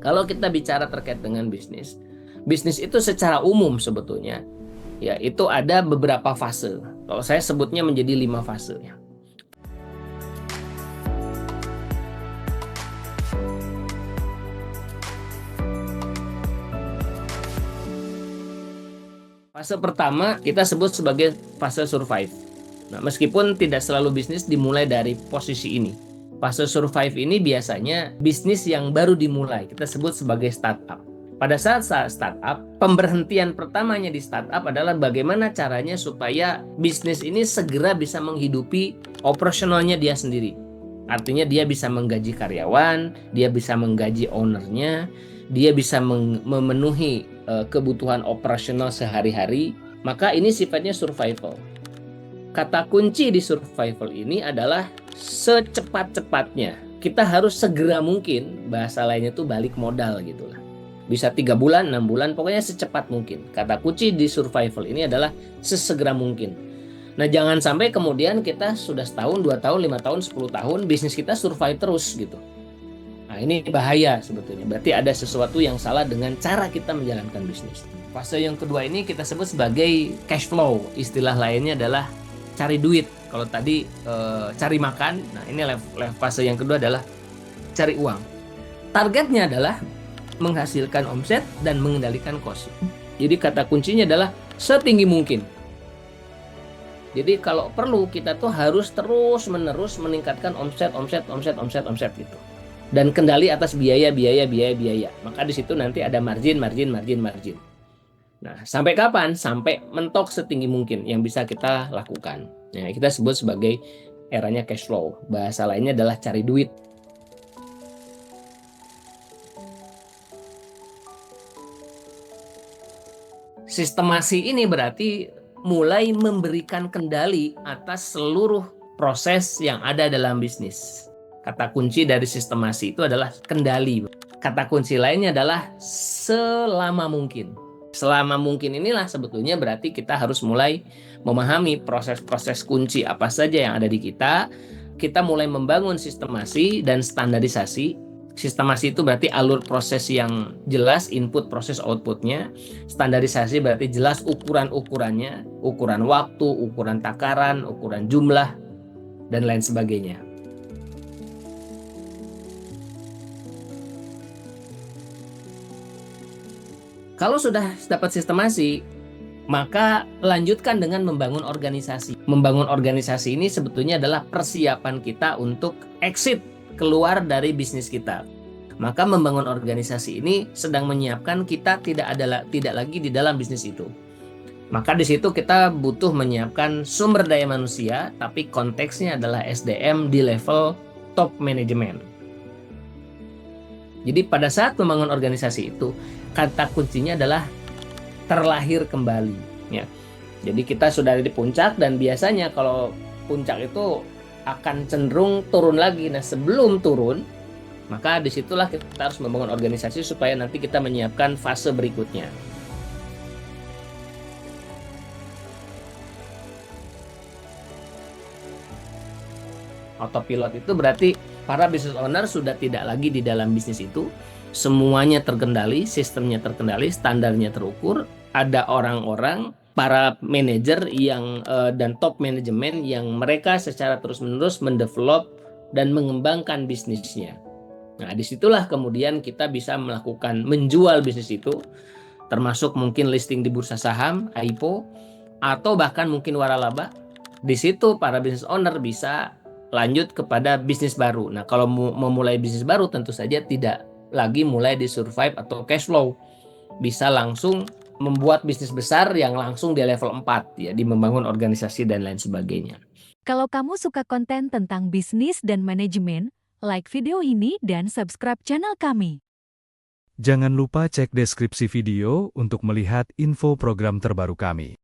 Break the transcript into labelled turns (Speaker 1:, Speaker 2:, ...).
Speaker 1: Kalau kita bicara terkait dengan bisnis, bisnis itu secara umum sebetulnya, ya itu ada beberapa fase. Kalau saya sebutnya menjadi 5 fase. Ya. Fase pertama kita sebut sebagai fase survive. Nah, meskipun tidak selalu bisnis dimulai dari posisi ini. Fase survive ini biasanya bisnis yang baru dimulai, kita sebut sebagai startup. Pada saat startup, pemberhentian pertamanya di startup adalah bagaimana caranya supaya bisnis ini segera bisa menghidupi operasionalnya dia sendiri. Artinya dia bisa menggaji karyawan, dia bisa menggaji ownernya, dia bisa memenuhi kebutuhan operasional sehari-hari, maka ini sifatnya survival. Kata kunci di survival ini adalah secepat-cepatnya. Kita harus segera mungkin, bahasa lainnya tuh balik modal gitu lah. Bisa 3 bulan, 6 bulan, pokoknya secepat mungkin. Kata kunci di survival ini adalah sesegera mungkin. Nah, jangan sampai kemudian kita sudah setahun, 2 tahun, 5 tahun, 10 tahun, bisnis kita survive terus gitu. Nah, ini bahaya sebetulnya. Berarti ada sesuatu yang salah dengan cara kita menjalankan bisnis. Fase yang kedua ini kita sebut sebagai cash flow. Istilah lainnya adalah cari duit. Kalau tadi cari makan, nah ini fase yang kedua adalah cari uang. Targetnya adalah menghasilkan omset dan mengendalikan cost. Jadi kata kuncinya adalah setinggi mungkin. Jadi kalau perlu kita tuh harus terus-menerus meningkatkan omset gitu. Dan kendali atas biaya. Maka di situ nanti ada margin. Nah, sampai kapan? Sampai mentok setinggi mungkin yang bisa kita lakukan. Nah, kita sebut sebagai eranya cash flow. Bahasa lainnya adalah cari duit. Sistemasi ini berarti mulai memberikan kendali atas seluruh proses yang ada dalam bisnis. Kata kunci dari sistemasi itu adalah kendali. Kata kunci lainnya adalah selama mungkin. Selama mungkin inilah sebetulnya berarti kita harus mulai memahami proses-proses kunci apa saja yang ada di kita. Kita mulai membangun sistemasi dan standarisasi. Sistemasi itu berarti alur proses yang jelas, input, proses, outputnya. Standarisasi berarti jelas ukuran-ukurannya, ukuran waktu, ukuran takaran, ukuran jumlah, dan lain sebagainya. Kalau sudah dapat sistemasi, maka lanjutkan dengan membangun organisasi. Membangun organisasi ini sebetulnya adalah persiapan kita untuk exit keluar dari bisnis kita. Maka membangun organisasi ini sedang menyiapkan kita tidak lagi di dalam bisnis itu. Maka di situ kita butuh menyiapkan sumber daya manusia, tapi konteksnya adalah SDM di level top manajemen. Jadi pada saat membangun organisasi itu, kata kuncinya adalah terlahir kembali. Ya. Jadi kita sudah di puncak dan biasanya kalau puncak itu akan cenderung turun lagi. Nah, sebelum turun, maka disitulah kita harus membangun organisasi supaya nanti kita menyiapkan fase berikutnya. Autopilot itu berarti para business owner sudah tidak lagi di dalam bisnis itu. Semuanya terkendali, sistemnya terkendali, standarnya terukur. Ada orang-orang, para manajer yang dan top manajemen yang mereka secara terus-menerus mendevelop dan mengembangkan bisnisnya. Nah, disitulah kemudian kita bisa melakukan menjual bisnis itu, termasuk mungkin listing di bursa saham, IPO, atau bahkan mungkin waralaba. Di situ para business owner bisa lanjut kepada bisnis baru. Nah, kalau memulai bisnis baru tentu saja tidak lagi mulai di survive atau cash flow. Bisa langsung membuat bisnis besar yang langsung di level 4, ya, di membangun organisasi dan lain sebagainya.
Speaker 2: Kalau kamu suka konten tentang bisnis dan manajemen, like video ini dan subscribe channel kami.
Speaker 3: Jangan lupa cek deskripsi video untuk melihat info program terbaru kami.